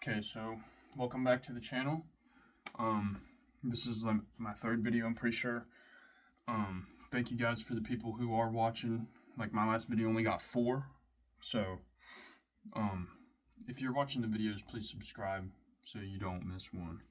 Okay, so welcome back to the channel. This is like my third video, I'm pretty sure. Thank you guys for the people who are watching. Like my last video only got 4. So, if you're watching the videos, please subscribe so you don't miss one.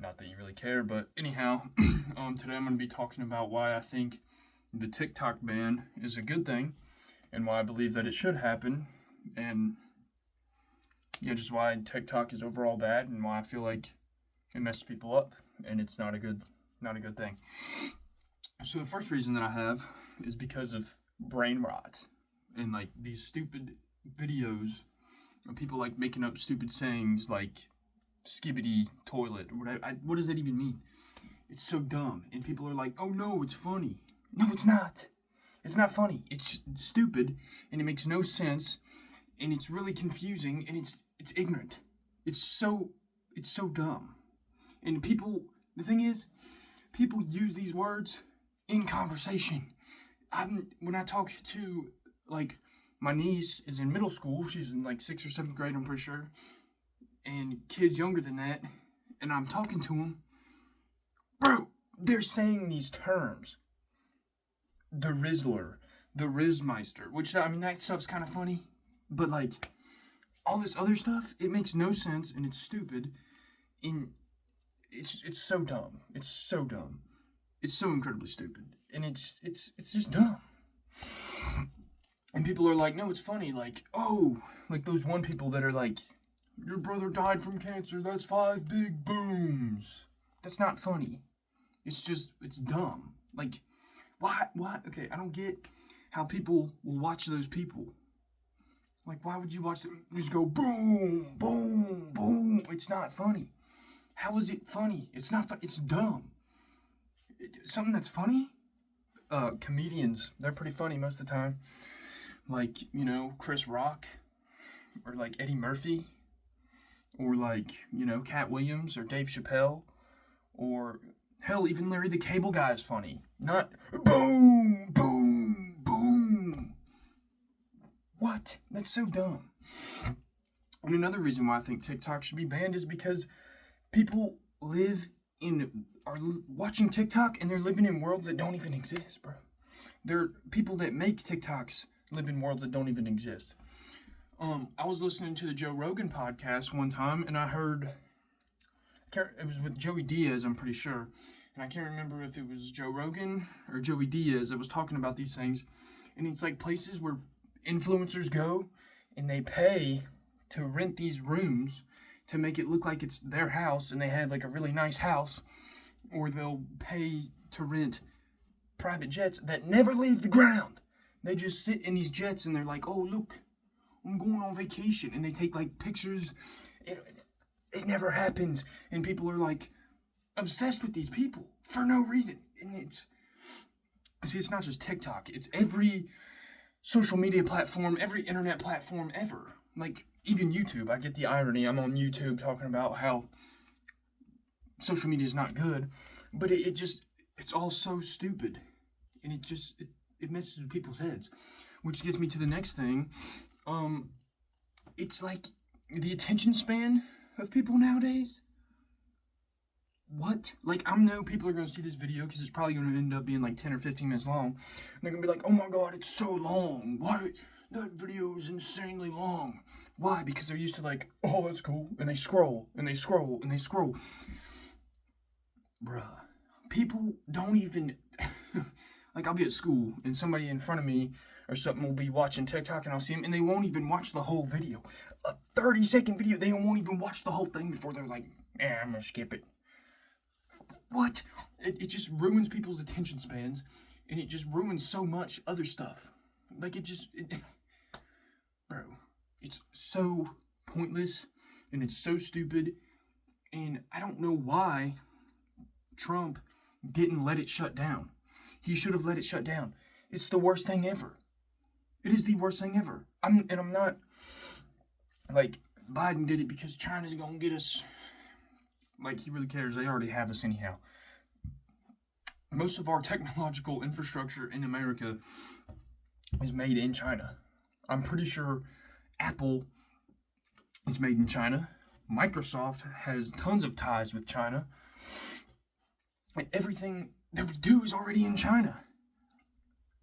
Not that you really care, but anyhow, today I'm going to be talking about why I think the TikTok ban is a good thing and why I believe that it should happen, and just why TikTok is overall bad and why I feel like it messes people up and it's not a good thing. So the first reason that I have is because of brain rot and like these stupid videos of people like making up stupid sayings like skibbity toilet or whatever. What does that even mean? It's so dumb, and people are like, "Oh no, it's funny." No, it's not. It's not funny. It's stupid and it makes no sense, and it's really confusing, and it's ignorant. It's so dumb. And the thing is, people use these words in conversation. When I talk to, like, my niece is in middle school, she's in like 6th or 7th grade, I'm pretty sure, and kids younger than that, and I'm talking to them, bro, they're saying these terms. The Rizzler, the Rizmeister, which, I mean, that stuff's kind of funny, but like, all this other stuff, it makes no sense, and it's stupid, and it's so dumb. It's so dumb. It's so incredibly stupid, and it's just dumb. And people are like, no, it's funny, like, oh, like those one people that are like, your brother died from cancer, that's 5 big booms. That's not funny. It's dumb. Like, why, okay, I don't get how people will watch those people. Like, why would you watch them just go boom, boom, boom? It's not funny. How is it funny? It's not funny. It's dumb. Something that's funny? Comedians, they're pretty funny most of the time. Like, Chris Rock, or like Eddie Murphy, or like, Cat Williams, or Dave Chappelle, or hell, even Larry the Cable Guy is funny. Not boom, boom, boom. What? That's so dumb. And another reason why I think TikTok should be banned is because people are watching TikTok and they're living in worlds that don't even exist, bro. There are people that make TikToks live in worlds that don't even exist. I was listening to the Joe Rogan podcast one time, and I heard, it was with Joey Diaz, I'm pretty sure, and I can't remember if it was Joe Rogan or Joey Diaz that was talking about these things, and it's like places where influencers go and they pay to rent these rooms to make it look like it's their house and they have like a really nice house, or they'll pay to rent private jets that never leave the ground. They just sit in these jets and they're like, oh look, I'm going on vacation, and they take like pictures. It never happens, and people are like obsessed with these people for no reason. And it's not just TikTok, it's every social media platform, every internet platform ever. Like, even YouTube. I get the irony. I'm on YouTube talking about how social media is not good, but it's all so stupid, and it messes with people's heads, which gets me to the next thing. It's like the attention span of people nowadays. What? Like, I know people are going to see this video because it's probably going to end up being like 10 or 15 minutes long. And they're going to be like, oh my god, it's so long. Why? That video is insanely long. Why? Because they're used to like, oh, that's cool. And they scroll, and they scroll, and they scroll. Bruh. People don't even... like, I'll be at school, and somebody in front of me or something will be watching TikTok, and I'll see them, and they won't even watch the whole video. A 30-second video, they won't even watch the whole thing before they're like, I'm going to skip it. What? It just ruins people's attention spans, and it just ruins so much other stuff. Like, bro, it's so pointless, and it's so stupid, and I don't know why Trump didn't let it shut down. He should have let it shut down. It's the worst thing ever. It is the worst thing ever. I'm not, like, Biden did it because China's gonna get us. Like, he really cares. They already have us anyhow. Most of our technological infrastructure in America is made in China. I'm pretty sure Apple is made in China. Microsoft has tons of ties with China. And everything that we do is already in China.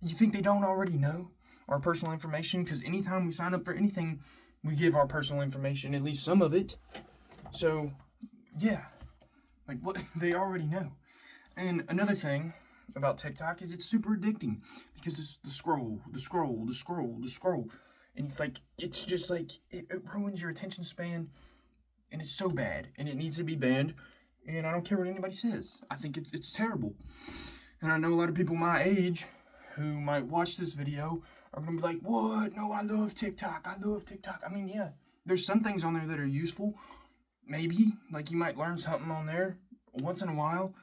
You think they don't already know our personal information? Because anytime we sign up for anything, we give our personal information, at least some of it. So, yeah. Like, what? They already know. And another thing about TikTok is it's super addicting. Because it's the scroll. And it's just like, it ruins your attention span. And it's so bad. And it needs to be banned. And I don't care what anybody says. I think it's terrible. And I know a lot of people my age who might watch this video are going to be like, what? No, I love TikTok. I mean, yeah, there's some things on there that are useful. Maybe, like you might learn something on there once in a while.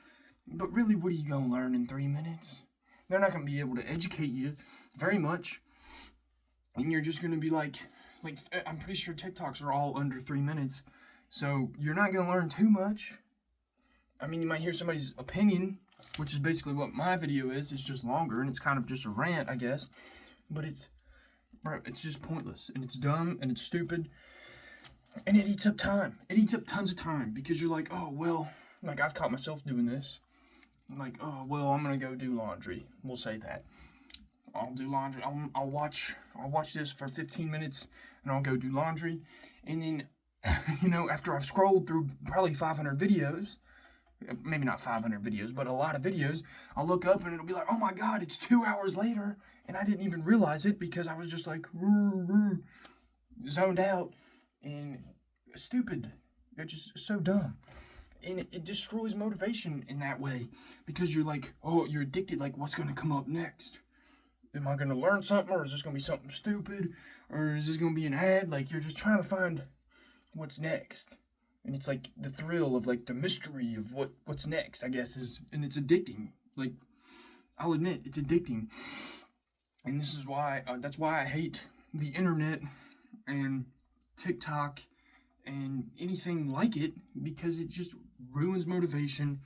But really, what are you going to learn in 3 minutes? They're not going to be able to educate you very much. And you're just going to be like, I'm pretty sure TikToks are all under 3 minutes. So you're not going to learn too much. I mean, you might hear somebody's opinion, which is basically what my video is. It's just longer, and it's kind of just a rant, I guess. But it's just pointless, and it's dumb, and it's stupid, and it eats up time. It eats up tons of time, because you're like, oh, well, like, I've caught myself doing this. Like, oh, well, I'm going to go do laundry. We'll say that. I'll do laundry. I'll watch this for 15 minutes, and I'll go do laundry. And then, after I've scrolled through probably 500 videos, maybe not 500 videos, but a lot of videos, I'll look up and it'll be like, oh my God, it's 2 hours later. And I didn't even realize it because I was just like, zoned out and stupid. They're just so dumb. And it destroys motivation in that way because you're like, oh, you're addicted. Like, what's going to come up next? Am I going to learn something, or is this going to be something stupid? Or is this going to be an ad? Like, you're just trying to find what's next. And it's like the thrill of like the mystery of what's next, I guess, and it's addicting. Like, I'll admit, it's addicting. And this is why, that's why I hate the internet and TikTok and anything like it, because it just ruins motivation.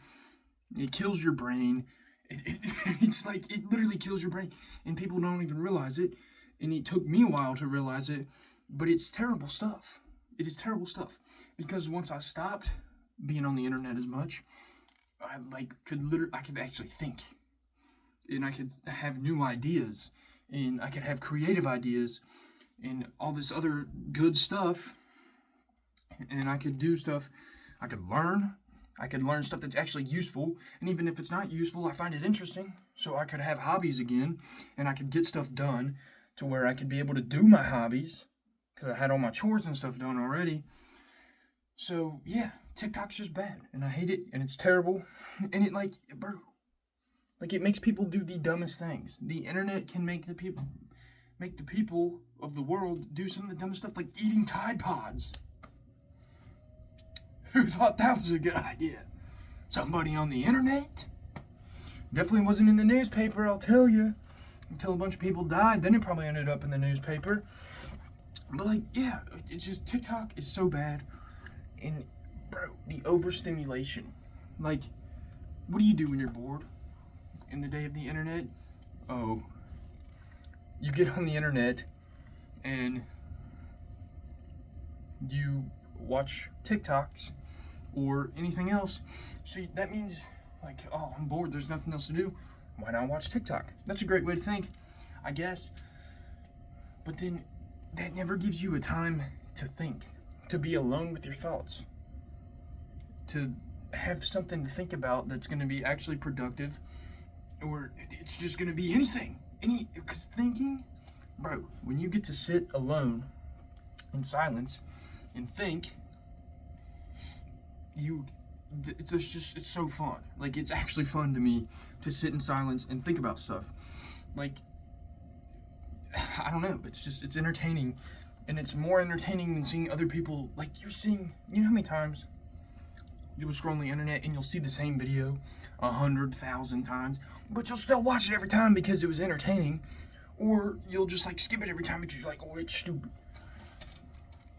It kills your brain. It's like, it literally kills your brain. And people don't even realize it. And it took me a while to realize it, but it's terrible stuff. It is terrible stuff. Because once I stopped being on the internet as much, I could actually think, and I could have new ideas, and I could have creative ideas, and all this other good stuff, and I could do stuff. I could learn stuff that's actually useful, and even if it's not useful, I find it interesting. So I could have hobbies again, and I could get stuff done to where I could be able to do my hobbies because I had all my chores and stuff done already. So, yeah, TikTok's just bad, and I hate it, and it's terrible, and it it makes people do the dumbest things. The internet can make the people of the world do some of the dumbest stuff, like eating Tide Pods. Who thought that was a good idea? Somebody on the internet? Definitely wasn't in the newspaper, I'll tell you, until a bunch of people died. Then it probably ended up in the newspaper. But, yeah, it's just, TikTok is so bad. And, the overstimulation. Like, what do you do when you're bored in the day of the internet? Oh, you get on the internet and you watch TikToks or anything else. So that means, like, oh, I'm bored, there's nothing else to do. Why not watch TikTok? That's a great way to think, I guess. But then, that never gives you a time to think. To be alone with your thoughts, to have something to think about that's going to be actually productive, or it's just going to be anything. Because thinking, when you get to sit alone in silence and think, it's so fun. Like, it's actually fun to me to sit in silence and think about stuff. Like, I don't know, it's entertaining. And it's more entertaining than seeing other people, like, you know how many times you will scroll on the internet and you'll see the same video 100,000 times, but you'll still watch it every time because it was entertaining, or you'll just, like, skip it every time because you're like, oh, it's stupid.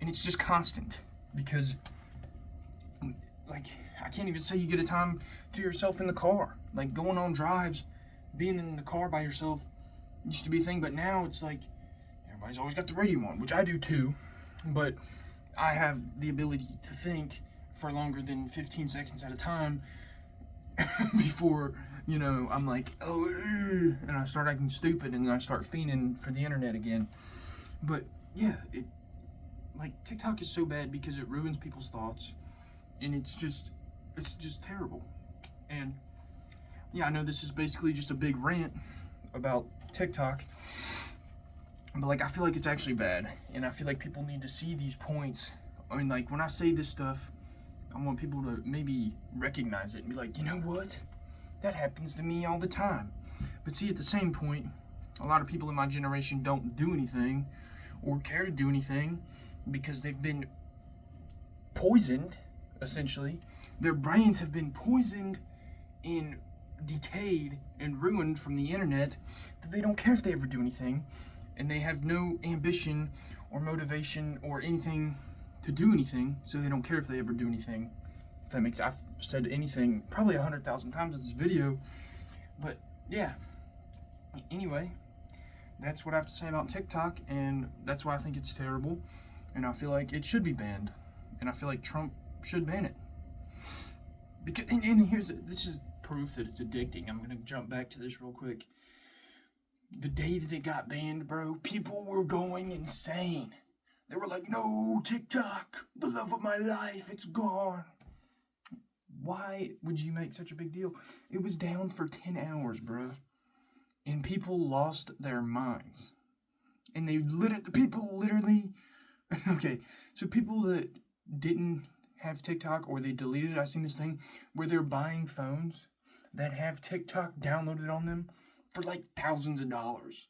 And it's just constant, because, like, I can't even say you get a time to yourself in the car. Like, going on drives, being in the car by yourself used to be a thing, but now it's like, everybody's always got the radio on, which I do too, but I have the ability to think for longer than 15 seconds at a time before, I'm like, oh, and I start acting stupid and I start fiending for the internet again. But yeah, TikTok is so bad because it ruins people's thoughts, and it's just terrible. And yeah, I know this is basically just a big rant about TikTok, but I feel like it's actually bad, and I feel like people need to see these points. I mean, when I say this stuff, I want people to maybe recognize it and be like, you know what? That happens to me all the time. But see, at the same point, a lot of people in my generation don't do anything or care to do anything because they've been poisoned, essentially. Their brains have been poisoned and decayed and ruined from the internet that they don't care if they ever do anything, and they have no ambition or motivation or anything to do anything, so they don't care if they ever do anything. If that makes, I've said anything probably 100,000 times in this video, but yeah. Anyway, that's what I have to say about TikTok, and that's why I think it's terrible, and I feel like it should be banned, and I feel like Trump should ban it. Because, and this is proof that it's addicting. I'm gonna jump back to this real quick. The day that it got banned, bro, people were going insane. They were like, no, TikTok, the love of my life, it's gone. Why would you make such a big deal? It was down for 10 hours, bro. And people lost their minds. And people literally, okay, so people that didn't have TikTok or they deleted it, I seen this thing where they're buying phones that have TikTok downloaded on them for thousands of dollars.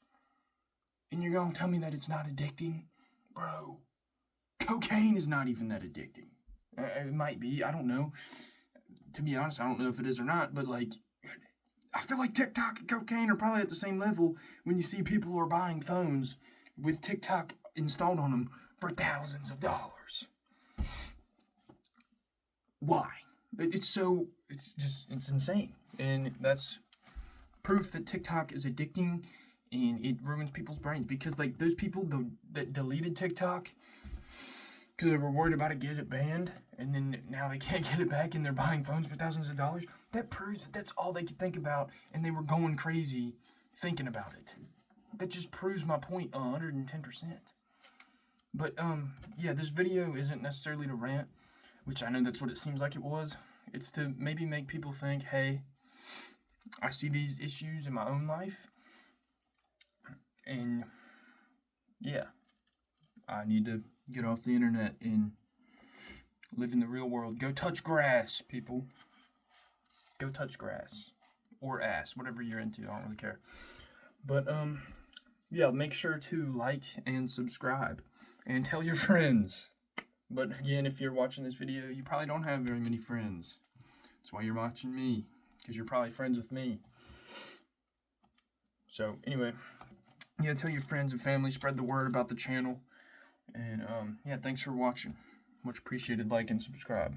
And you're gonna tell me that it's not addicting? Bro, cocaine is not even that addicting. It might be, I don't know. To be honest, I don't know if it is or not, but I feel like TikTok and cocaine are probably at the same level when you see people who are buying phones with TikTok installed on them for thousands of dollars. Why? It's insane. And that's proof that TikTok is addicting and it ruins people's brains, because those people that deleted TikTok because they were worried about it getting it banned, and then now they can't get it back and they're buying phones for thousands of dollars, that proves that that's all they could think about, and they were going crazy thinking about it. That just proves my point 110%. But yeah, this video isn't necessarily to rant, which I know that's what it seems like it was. It's to maybe make people think, hey, I see these issues in my own life, and yeah, I need to get off the internet and live in the real world. Go touch grass, people. Go touch grass. Or ass, whatever you're into. I don't really care. But, yeah, make sure to like and subscribe. And tell your friends. But, again, if you're watching this video, you probably don't have very many friends. That's why you're watching me. Because you're probably friends with me. So, anyway. Yeah, tell your friends and family. Spread the word about the channel. And, yeah, thanks for watching. Much appreciated. Like and subscribe.